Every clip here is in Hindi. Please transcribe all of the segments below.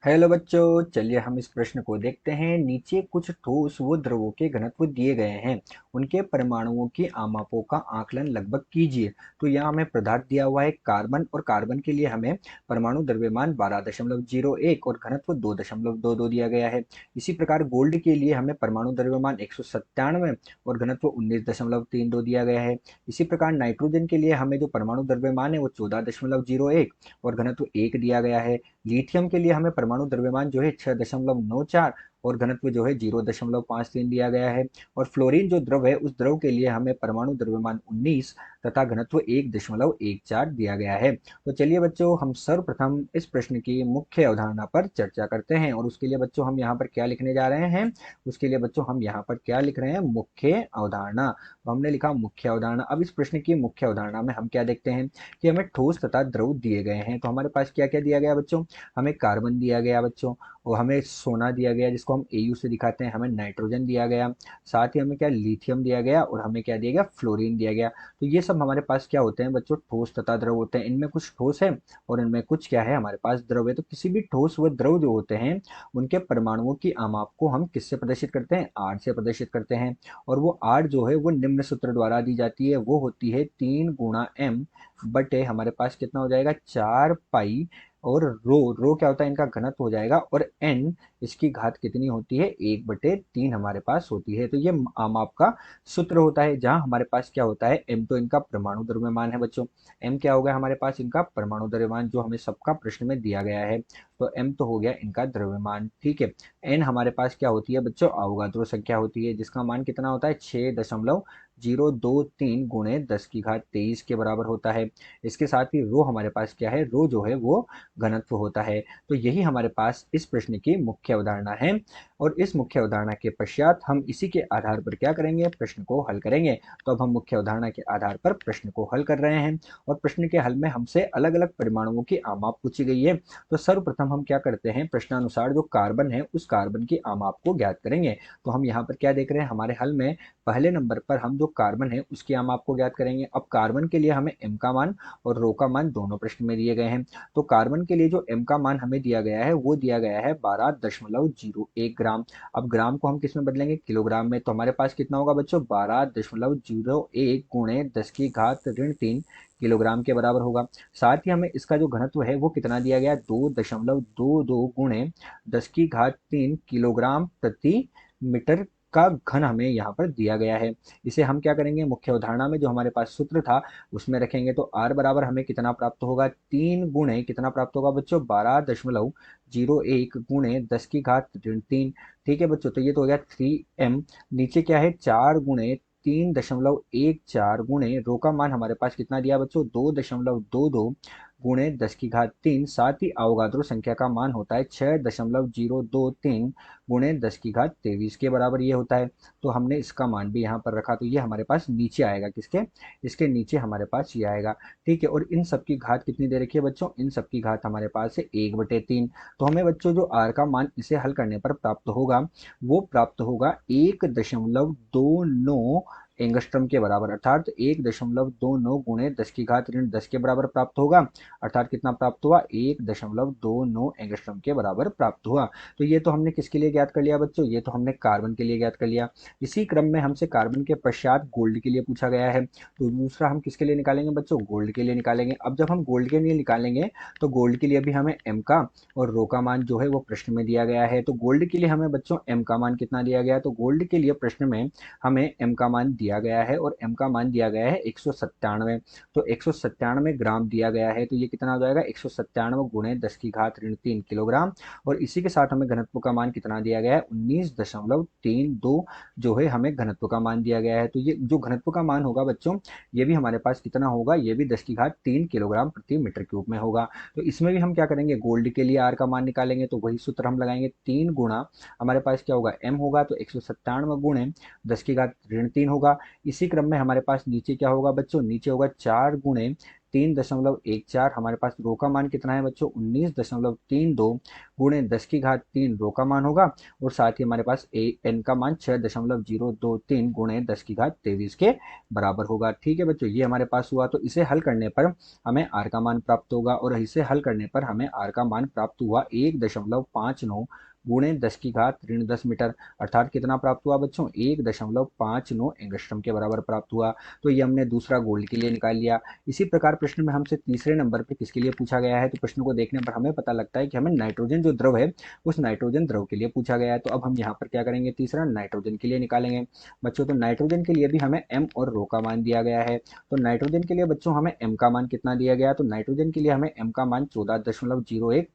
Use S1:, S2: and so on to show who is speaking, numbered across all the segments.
S1: हेलो बच्चों, चलिए हम इस प्रश्न को देखते हैं। नीचे कुछ ठोस व द्रवों के घनत्व दिए गए हैं, उनके परमाणुओं की आमापों का आकलन लगभग कीजिए। तो यहाँ हमें पदार्थ दिया हुआ है कार्बन, और कार्बन के लिए हमें परमाणु द्रव्यमान 12.01 और घनत्व 2.22 दिया गया है। इसी प्रकार गोल्ड के लिए हमें परमाणु द्रव्यमान 197 और घनत्व 19.32 दिया गया है। इसी प्रकार नाइट्रोजन के लिए हमें जो परमाणु द्रव्यमान है वो 14.01 और घनत्व 1 दिया गया है। लिथियम के लिए हमें परमाणु द्रव्यमान जो है 6.94 और घनत्व जो है 0.53 दिया गया है। और फ्लोरीन जो द्रव है, उस द्रव के लिए हमें परमाणु द्रव्यमान 19 तथा घनत्व 1.14 दिया गया है। तो चलिए बच्चों, हम सर्वप्रथम इस प्रश्न की मुख्य अवधारणा पर चर्चा करते हैं। और उसके लिए बच्चों हम यहाँ पर क्या लिखने जा रहे हैं? उसके लिए बच्चों हम यहाँ पर क्या लिख रहे हैं? मुख्य अवधारणा। तो हमने लिखा मुख्य अवधारणा। अब इस प्रश्न की मुख्य अवधारणा में हम क्या देखते हैं कि हमें ठोस तथा द्रव दिए गए हैं। तो हमारे पास क्या क्या दिया गया बच्चों? हमें कार्बन दिया गया बच्चों, और हमें सोना दिया गया जिसको हम एयू से दिखाते हैं, हमें नाइट्रोजन दिया गया, साथ ही हमें क्या लिथियम दिया गया, और हमें क्या दिया गया? फ्लोरीन दिया गया। तो ये सब हमारे पास क्या होते हैं बच्चों? ठोस तथा द्रव होते हैं। इनमें कुछ ठोस है और इनमें कुछ क्या है? हमारे पास द्रव है। तो किसी भी ठोस व द्रव जो होते हैं, उनके परमाणुओं की आमाप को हम किससे प्रदर्शित करते हैं? आर से प्रदर्शित करते हैं। और वो आर जो है वो निम्न सूत्र द्वारा दी जाती है। वो होती है 3 × m बटे हमारे पास कितना हो जाएगा? 4 पाई। और रो रो क्या होता है? इनका घनत्व हो जाएगा। और एन इसकी घात कितनी होती है? 1/3 हमारे पास होती है। तो ये आमाप का सूत्र होता है, जहां हमारे पास क्या होता है? एम तो इनका परमाणु द्रव्यमान है बच्चों। एम क्या हो गया हमारे पास? इनका परमाणु द्रव्यमान, जो हमें सबका प्रश्न में दिया गया है। तो एम तो हो गया इनका द्रव्यमान, ठीक है। एन हमारे पास क्या होती है बच्चों? अवगाद्रो संख्या होती है, जिसका मान कितना होता है? 6.023 गुणे 10 की घात 23 के बराबर होता है। इसके साथ ही रो हमारे पास क्या है? रो जो है वो घनत्व होता है। तो यही हमारे पास इस प्रश्न की मुख्य अवधारणा है। और इस मुख्य अवधारणा के पश्चात हम इसी के आधार पर क्या करेंगे? प्रश्न को हल करेंगे। तो अब हम मुख्य अवधारणा के आधार पर प्रश्न को हल कर रहे हैं। और प्रश्न के हल में हमसे अलग अलग परमाणुओं की आमाप पूछी गई है। तो सर्वप्रथम हम क्या करते हैं? प्रश्नानुसार जो कार्बन है, उस कार्बन की आमाप को ज्ञात करेंगे। तो हम यहाँ पर क्या देख रहे हैं? हमारे हल में पहले नंबर पर हम जो कार्बन है उसकी आमाप को ज्ञात करेंगे। अब कार्बन के लिए हमें एम का मान और रो का मान दोनों प्रश्न में दिए गए हैं। तो कार्बन के लिए जो एम का मान हमें दिया गया है, वो दिया गया है 12.01 ग्राम। अब ग्राम को हम किस में बदलेंगे? किलोग्राम में। तो हमारे पास कितना होगा बच्चों? 12.01 गुणे 10 की घात ऋण 3 किलोग्राम के बराबर होगा। साथ ही हमें इसका जो घनत्व है वो कितना दिया गया? 2.22 गुणे 10 की घात 3 किलोग्राम प्रति मीटर का घन हमें यहाँ पर दिया गया है। इसे हम क्या करेंगे? मुख्य अवधारणा में जो हमारे पास सूत्र था उसमें रखेंगे। तो आर बराबर हमें कितना प्राप्त होगा? 3 गुणे कितना प्राप्त होगा बच्चों? 12.01 गुणे 10 की घात ऋण 3। ठीक है बच्चों, तो ये तो हो गया 3m। नीचे क्या है? 4 गुणे 3.14 गुणे रो का मान हमारे पास कितना दिया बच्चों? 2.22 गुणे 10 की घात 3। साथ ही अवगाद्रो संख्या का मान होता है 6.023 गुणे 10 की घात 23 के बराबर ये होता है। तो हमने इसका मान भी यहाँ पर रखा। तो ये हमारे पास नीचे आएगा, किसके? इसके नीचे हमारे पास ये आएगा, ठीक है। और इन सब की घात कितनी दे रखी है बच्चों? इन सब की घात हमारे पास है 1/3। तो हमें बच्चों जो आर का मान इसे हल करने पर प्राप्त होगा, वो प्राप्त होगा 1.29 एंगस्ट्रम के बराबर, अर्थात 1.29 गुणे 10 की घात ऋण 10 के बराबर प्राप्त होगा। अर्थात कितना प्राप्त हुआ? 1.29 एंगस्ट्रम के बराबर प्राप्त हुआ। तो ये तो हमने किसके लिए ज्ञात कर लिया बच्चों? ये तो हमने कार्बन के लिए ज्ञात कर लिया। इसी क्रम में हमसे कार्बन के पश्चात गोल्ड के लिए पूछा गया है। तो दूसरा हम किसके लिए निकालेंगे बच्चों? गोल्ड के लिए निकालेंगे। अब जब हम गोल्ड के लिए निकालेंगे, तो गोल्ड के लिए भी हमें एम का और रो का मान जो है वो प्रश्न में दिया गया है। तो गोल्ड के लिए हमें बच्चों एम का मान कितना दिया गया है? तो गोल्ड के लिए प्रश्न में हमें एम का मान दिया गया है, और एम का मान दिया गया है 197। तो 197 ग्राम दिया गया है। तो ये कितना हो जाएगा? 197 गुणे 10 की घात ऋण 3 किलोग्राम। और इसी के साथ हमें घनत्व का मान कितना दिया गया है? 19.32 जो है हमें घनत्व का मान दिया गया है। तो ये जो घनत्व का मान होगा बच्चों, ये भी हमारे पास कितना होगा? ये भी 10 की घात 3 किलोग्राम प्रति मीटर क्यूब में होगा। तो इसमें भी हम क्या करेंगे? गोल्ड के लिए आर का मान निकालेंगे। तो वही सूत्र हम लगाएंगे, 3 गुणा हमारे पास क्या होगा? एम होगा, तो 197 गुणे 10 की घात ऋण 3 होगा। इसी क्रम में हमारे पास नीचे क्या होगा बच्चों? नीचे होगा 4 गुणे 3.14, हमारे पास रो का मान कितना है बच्चों 19.32 गुणे 10 की घात 3 रो का मान होगा, और साथ ही हमारे पास एन का मान 6.023 गुणे 10 की घात 23 के बराबर होगा। ठीक है बच्चों, ये हमारे पास हुआ। तो इसे हल करने पर हमें आर का मान प्राप्त होगा, और इसे हल करने पर हमें आर का मान प्राप्त हुआ 1.59 गुणे 10 की घात-10 मीटर, अर्थात कितना प्राप्त हुआ बच्चों 1.59 एंगस्ट्रम के बराबर प्राप्त हुआ। तो ये हमने दूसरा गोल्ड के लिए निकाल लिया। इसी प्रकार प्रश्न में हमसे तीसरे नंबर पे किसके लिए पूछा गया है, तो प्रश्न को देखने पर हमें पता लगता है कि हमें नाइट्रोजन जो द्रव है उस नाइट्रोजन द्रव के लिए पूछा गया है। तो अब हम यहाँ पर क्या करेंगे, तीसरा नाइट्रोजन के लिए निकालेंगे बच्चों। तो नाइट्रोजन के लिए भी हमें एम और रो का मान दिया गया है। तो नाइट्रोजन के लिए बच्चों हमें एम का मान कितना दिया गया, तो नाइट्रोजन के लिए हमें एम का मान 14.01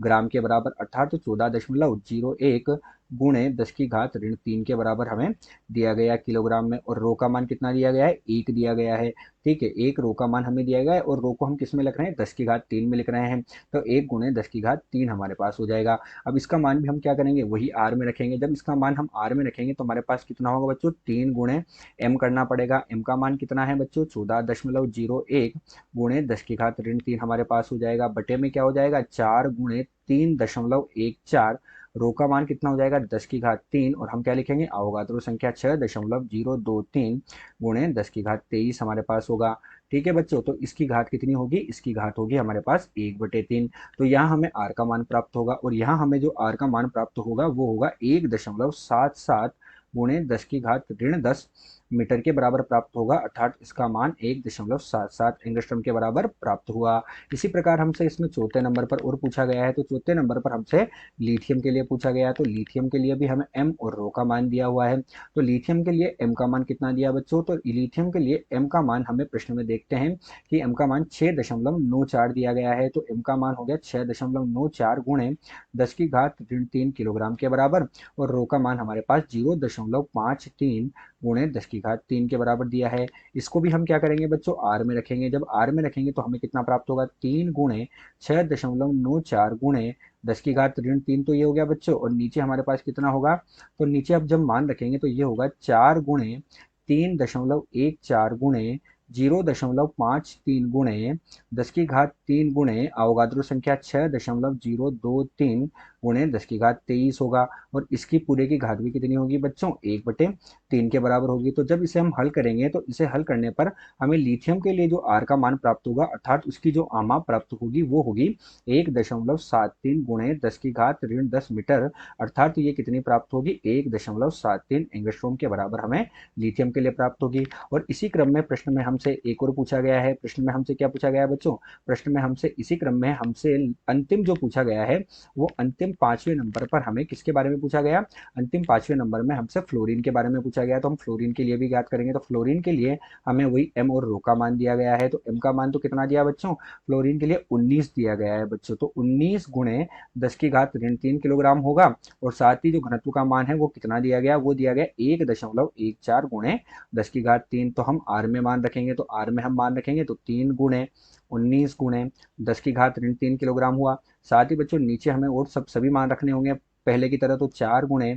S1: ग्राम के बराबर, अर्थात 14.01 गुणे 10 की घात-3 के बराबर हमें दिया गया किलोग्राम में। और रो का मान कितना दिया गया है, 1 दिया गया है। ठीक है, 1 रो का मान हमें दिया गया है, और रो को हम किस में लिख रहे हैं, 10 की घात 3 में लिख रहे हैं। तो 1 गुणे 10 की घात 3 हमारे पास हो जाएगा। अब इसका मान भी हम क्या करेंगे, वही आर में रखेंगे। जब इसका मान हम आर में रखेंगे तो हमारे पास कितना होगा बच्चों, 3 गुणे एम करना पड़ेगा। एम का मान कितना है बच्चों 14.01 गुणे 10 की घात-3 हमारे पास हो जाएगा। बटे में क्या हो जाएगा, 4 गुणे 3.14, रो का मान कितना हो जाएगा 10 की घात 3, और हम क्या लिखेंगे, अवोगाद्रो संख्या 6.023 गुणे 10 की घात 23 हमारे पास होगा। ठीक है बच्चों, तो इसकी घात कितनी होगी, इसकी घात होगी हमारे पास 1/3। तो यहाँ हमें आर का मान प्राप्त होगा, और यहाँ हमें जो आर का मान प्राप्त होगा वो होगा 1.77 गुणे 10 की घात-10 मीटर के बराबर प्राप्त होगा, अर्थात इसका मान 1.77 एंगस्ट्रम के बराबर प्राप्त हुआ। इसी प्रकार हमसे इसमें चौथे नंबर पर और पूछा गया है। तो चौथे नंबर पर हमसे लिथियम के लिए पूछा गया है। तो लिथियम के लिए भी हमें एम और रो का मान दिया हुआ है। तो लिथियम के लिए एम का मान कितना दिया बच्चों, तो लिथियम के लिए एम का मान हमें प्रश्न में देखते हैं कि एम का मान 6.94 दिया गया है। तो एम का मान हो गया 6.94 गुणे 10 की घात-3 किलोग्राम के बराबर, और रो का मान हमारे पास 0.53 गुणे 10 की घात 3 के बराबर दिया है। इसको भी हम क्या करेंगे बच्चों, आर में रखेंगे। जब आर में रखेंगे तो हमें कितना प्राप्त होगा, 3 गुणे 6.94 गुणे 10 की घात-3, तो ये हो गया बच्चों। और नीचे हमारे पास कितना होगा, तो नीचे अब जब मान रखेंगे तो ये होगा 4 गुणे 3.14 गुणे 0.53 गुणे 10 की घात 3 गुणे अवोगाद्रो संख्या 6.023 गुणे 10 की घात 23 होगा। और इसकी पूरे की घात भी कितनी होगी बच्चों, 1/3 के बराबर होगी। तो जब इसे हम हल करेंगे तो इसे हल करने पर हमें लिथियम के लिए जो आर का मान प्राप्त होगा, अर्थात उसकी जो आमा प्राप्त होगी वो होगी 1.73 गुणे 10 की घात-10 मीटर, अर्थात ये कितनी प्राप्त होगी, 1.73 एंगस्ट्रॉम के बराबर हमें लिथियम के लिए प्राप्त होगी। और इसी क्रम में प्रश्न में हमसे एक और पूछा गया है। प्रश्न में हमसे क्या पूछा गया है बच्चों, प्रश्न में हमसे इसी क्रम में हमसे अंतिम जो पूछा गया है वो अंतिम 5वें नंबर पर हमें किसके बारे में पूछा गया, अंतिम 5वें नंबर में हमसे फ्लोरीन के बारे में पूछा गया। तो हम फ्लोरीन के लिए भी ज्ञात करेंगे। तो फ्लोरीन के लिए हमें वही एम और रो का मान दिया गया है। तो एम का मान तो कितना दिया बच्चों, फ्लोरीन के लिए 19 दिया गया है बच्चों। तो 19 गुणे 10 की घात-3 किलोग्राम होगा, और साथ ही जो घनत्व का मान है वो कितना दिया गया, वो दिया गया 1.14 गुणे 10 की घात 3। तो हम आर में मान रखेंगे। तो आर में हम मान रखेंगे तो 3 गुणे 19 गुणे 10 की घात-3 किलोग्राम हुआ। साथ ही बच्चों नीचे हमें और सभी मान रखने होंगे पहले की तरह। तो 4 गुणे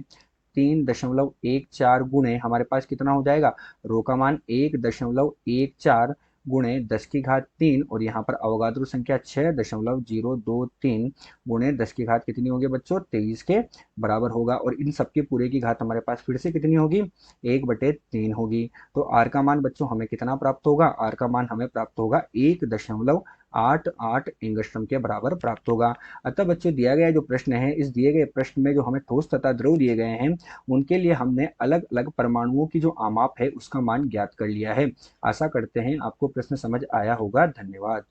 S1: 3.14 गुणे हमारे पास कितना हो जाएगा, रो का मान 1.14 गुणे 10 की घात 3, और यहाँ पर अवोगाद्रो संख्या 6.023 गुणे 10 की घात कितनी होगी बच्चों, 23 के बराबर होगा। और इन सबके पूरे की घात हमारे पास फिर से कितनी होगी, 1/3 होगी। तो आर का मान बच्चों हमें कितना प्राप्त होगा, आर का मान हमें प्राप्त होगा 1.88 एंगस्ट्रम के बराबर प्राप्त होगा। अतः बच्चों दिया गया जो प्रश्न है, इस दिए गए प्रश्न में जो हमें ठोस तथा द्रव दिए गए हैं उनके लिए हमने अलग अलग परमाणुओं की जो आमाप है उसका मान ज्ञात कर लिया है। आशा करते हैं आपको प्रश्न समझ आया होगा। धन्यवाद।